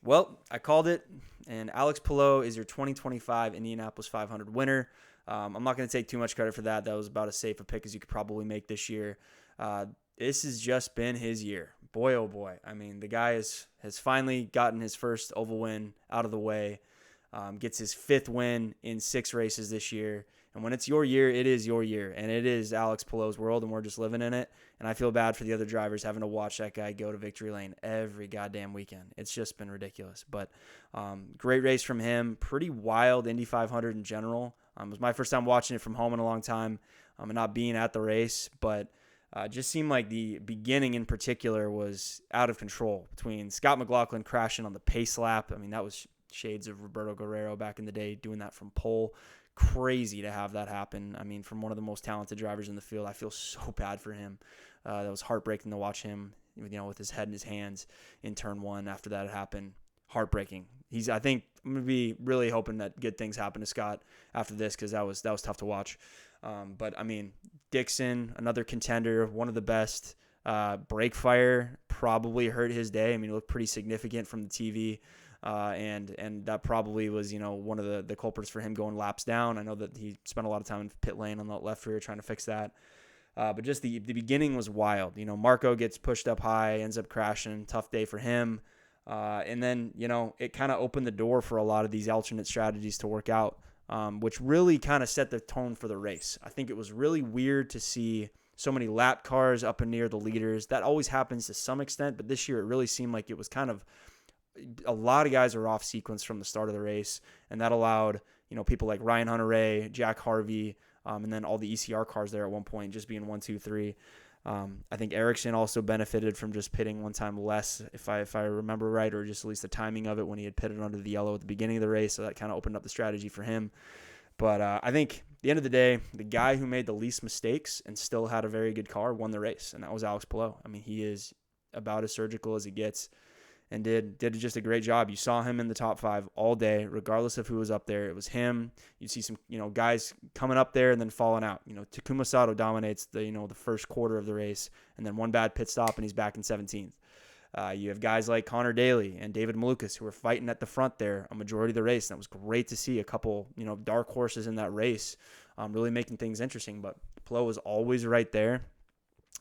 Well, I called it, and Alex Palou is your 2025 Indianapolis 500 winner. I'm not going to take too much credit for that. That was about as safe a pick as you could probably make this year. Uh, this has just been his year. Boy, oh boy. I mean, the guy has finally gotten his first oval win out of the way, gets his fifth win in 6 races this year. And when it's your year, it is your year. And it is Alex Palou's world, and we're just living in it. And I feel bad for the other drivers having to watch that guy go to victory lane every goddamn weekend. It's just been ridiculous. But great race from him. Pretty wild Indy 500 in general. It was my first time watching it from home in a long time, and not being at the race. But just seemed like the beginning in particular was out of control between Scott McLaughlin crashing on the pace lap. I mean, that was shades of Roberto Guerrero back in the day, doing that from pole. Crazy to have that happen. I mean, from one of the most talented drivers in the field. I feel so bad for him. That was heartbreaking to watch him, with his head in his hands in turn one after that had happened. Heartbreaking. I think I'm going to be really hoping that good things happen to Scott after this, because that was tough to watch. But I mean, Dixon, another contender, one of the best. Brake fire probably hurt his day. I mean, it looked pretty significant from the TV. And that probably was, one of the culprits for him going laps down. I know that he spent a lot of time in pit lane on the left rear trying to fix that. But just the beginning was wild. Marco gets pushed up high, ends up crashing. Tough day for him. And then, it kind of opened the door for a lot of these alternate strategies to work out, which really kind of set the tone for the race. I think it was really weird to see so many lap cars up and near the leaders. That always happens to some extent, but this year it really seemed like it was kind of a lot of guys are off sequence from the start of the race, and that allowed people like Ryan Hunter-Reay, Jack Harvey, and then all the ECR cars there at one point just being 1, 2, 3. I think Ericsson also benefited from just pitting one time less, if I remember right, or just at least the timing of it when he had pitted under the yellow at the beginning of the race, so that kind of opened up the strategy for him. But I think at the end of the day, the guy who made the least mistakes and still had a very good car won the race, and that was Alex Palou. I mean, he is about as surgical as it gets, and did just a great job. You saw him in the top 5 all day, regardless of who was up there. It was him. You'd see some, guys coming up there and then falling out. Takuma Sato dominates the first quarter of the race, and then one bad pit stop and he's back in 17th. You have guys like Connor Daly and David Malukas who were fighting at the front there a majority of the race, and it was great to see a couple, dark horses in that race, really making things interesting. But Palou was always right there,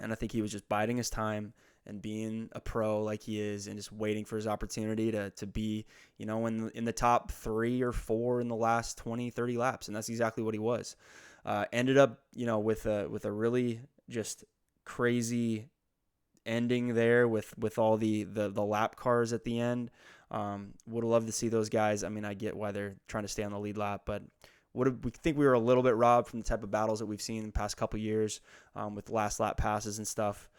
and I think he was just biding his time and being a pro like he is, and just waiting for his opportunity to be, in the top 3 or 4 in the last 20, 30 laps. And that's exactly what he was. Ended up, with a really just crazy ending there with all the lap cars at the end. Would have loved to see those guys. I mean, I get why they're trying to stay on the lead lap, but we think we were a little bit robbed from the type of battles that we've seen in the past couple years, with last lap passes and stuff.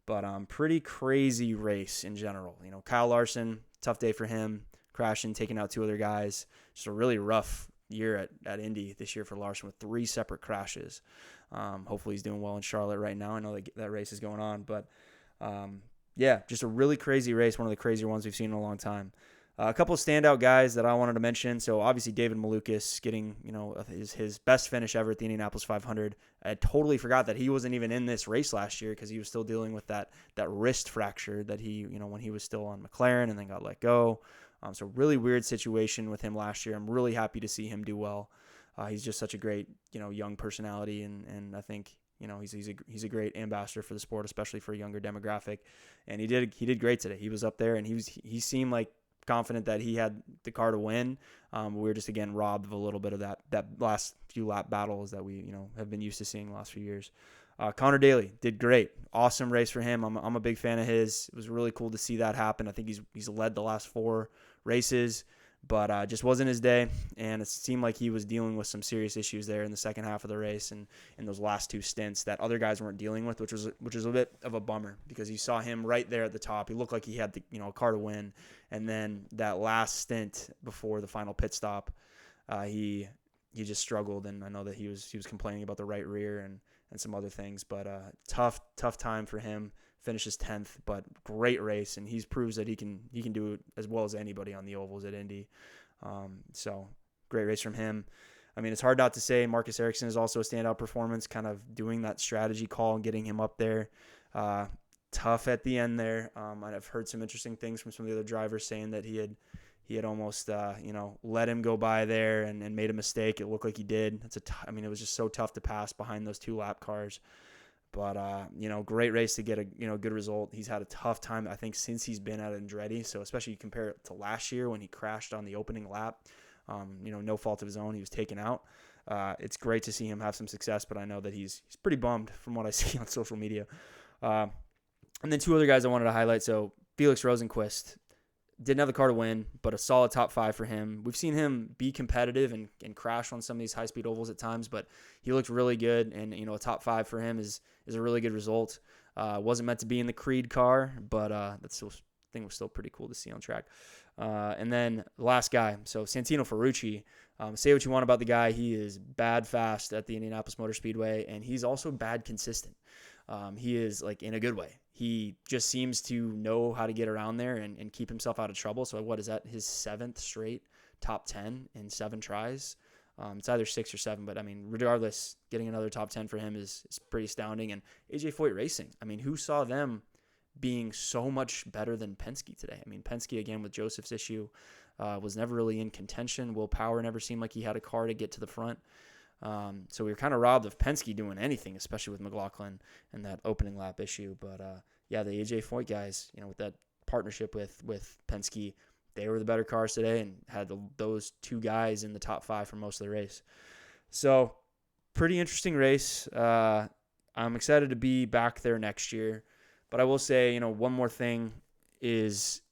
But pretty crazy race in general. Kyle Larson, tough day for him, crashing, taking out 2 other guys. Just a really rough year at Indy this year for Larson with 3 separate crashes. Hopefully he's doing well in Charlotte right now. I know that race is going on. But, yeah, just a really crazy race, one of the crazier ones we've seen in a long time. A couple of standout guys that I wanted to mention. So obviously David Malukas getting, his best finish ever at the Indianapolis 500. I totally forgot that he wasn't even in this race last year, because he was still dealing with that wrist fracture that he, when he was still on McLaren and then got let go. So really weird situation with him last year. I'm really happy to see him do well. He's just such a great, young personality, and I think, he's a great ambassador for the sport, especially for a younger demographic. And he did great today. He was up there, and he seemed like confident that he had the car to win. We were just, again, robbed of a little bit of that last few lap battles that we have been used to seeing the last few years. Connor Daly did great. Awesome race for him. I'm a big fan of his. It was really cool to see that happen. I think he's led the last 4 races, but just wasn't his day, and it seemed like he was dealing with some serious issues there in the second half of the race and in those last 2 stints that other guys weren't dealing with, which was a bit of a bummer, because you saw him right there at the top. He looked like he had a car to win, and then that last stint before the final pit stop, he just struggled, and I know that he was complaining about the right rear and some other things, but tough time for him. Finishes 10th, but great race, and he proves that he can do it as well as anybody on the ovals at Indy. So great race from him. I mean, it's hard not to say Marcus Ericsson is also a standout performance, kind of doing that strategy call and getting him up there. tough at the end there. I've heard some interesting things from some of the other drivers saying that he had almost let him go by there and made a mistake. It looked like he did. It was just so tough to pass behind those 2 lap cars. But great race to get a good result. He's had a tough time, I think, since he's been at Andretti. So especially you compare it to last year when he crashed on the opening lap. No fault of his own. He was taken out. It's great to see him have some success, but I know that he's pretty bummed from what I see on social media. And then 2 other guys I wanted to highlight. So Felix Rosenqvist didn't have the car to win, but a solid top 5 for him. We've seen him be competitive and crash on some of these high-speed ovals at times, but he looked really good, and a top 5 for him is a really good result. Wasn't meant to be in the Creed car, but thing was still pretty cool to see on track. And then the last guy, so Santino Ferrucci. Say what you want about the guy. He is bad fast at the Indianapolis Motor Speedway, and he's also bad consistent. He is in a good way. He just seems to know how to get around there and keep himself out of trouble. So what is that? His 7th straight top 10 in 7 tries. It's either 6 or 7, but regardless, getting another top 10 for him is pretty astounding. And AJ Foyt Racing, who saw them being so much better than Penske today? Penske, again, with Joseph's issue, was never really in contention. Will Power never seemed like he had a car to get to the front. So we were kind of robbed of Penske doing anything, especially with McLaughlin and that opening lap issue. But the AJ Foyt guys, with that partnership with Penske, they were the better cars today and had those 2 guys in the top 5 for most of the race. So pretty interesting race. I'm excited to be back there next year. But I will say, one more thing is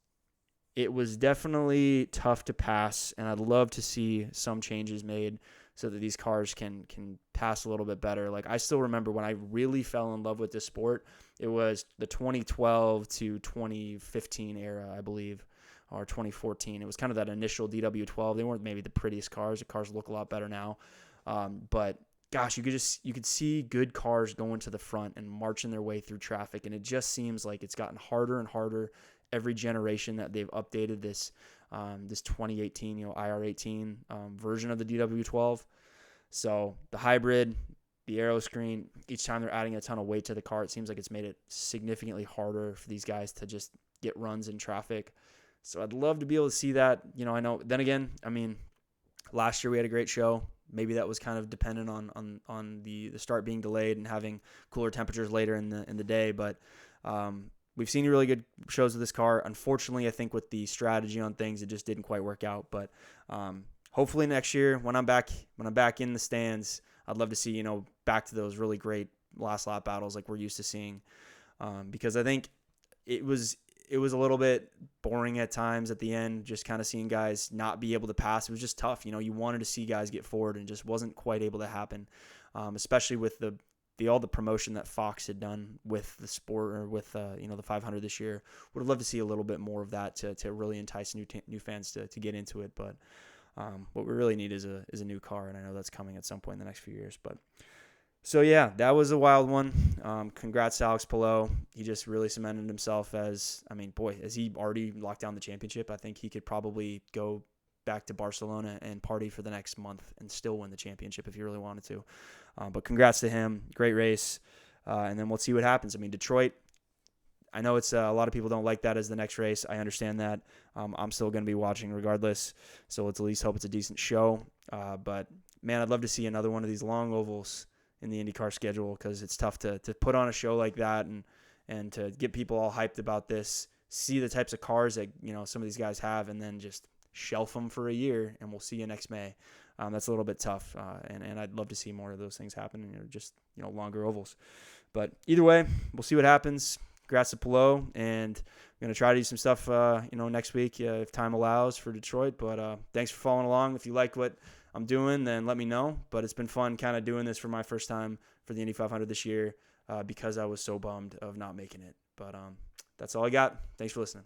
it was definitely tough to pass, and I'd love to see some changes made so that these cars can pass a little bit better. I still remember when I really fell in love with this sport, it was the 2012 to 2015 era, I believe, or 2014. It was kind of that initial DW12. They weren't maybe the prettiest cars. The cars look a lot better now. But gosh, you could see good cars going to the front and marching their way through traffic, and it just seems like it's gotten harder and harder every generation that they've updated this 2018 IR18 version of the DW12. So the hybrid, the aero screen, each time they're adding a ton of weight to the car, it seems like it's made it significantly harder for these guys to just get runs in traffic. So I'd love to be able to see that. I know. Then again, last year we had a great show. Maybe that was kind of dependent on the start being delayed and having cooler temperatures later in the day. But we've seen really good shows of this car. Unfortunately, I think with the strategy on things, it just didn't quite work out. But hopefully next year, when I'm back in the stands, I'd love to see back to those really great last lap battles like we're used to seeing. Because I think it was a little bit boring at times at the end, just kind of seeing guys not be able to pass. It was just tough. You wanted to see guys get forward, and it just wasn't quite able to happen, especially with all the promotion that Fox had done with the sport, or with the 500 this year. Would have loved to see a little bit more of that to really entice new fans to get into it. But what we really need is a new car, and I know that's coming at some point in the next few years. But so yeah, that was a wild one. Congrats to Alex Palou. He just really cemented himself as he already locked down the championship. I think he could probably go back to Barcelona and party for the next month and still win the championship if he really wanted to. But congrats to him. Great race. And then we'll see what happens. Detroit, I know it's a lot of people don't like that as the next race. I understand that. I'm still going to be watching regardless. So let's at least hope it's a decent show. But man, I'd love to see another one of these long ovals in the IndyCar schedule, because it's tough to put on a show like that and to get people all hyped about this, see the types of cars that some of these guys have, and then just shelf them for a year and we'll see you next May. That's a little bit tough, and I'd love to see more of those things happen, just longer ovals. But either way, we'll see what happens. Congrats to Palou, and I'm going to try to do some stuff next week if time allows for Detroit. But thanks for following along. If you like what I'm doing, then let me know. But it's been fun kind of doing this for my first time for the Indy 500 this year, because I was so bummed of not making it. But that's all I got. Thanks for listening.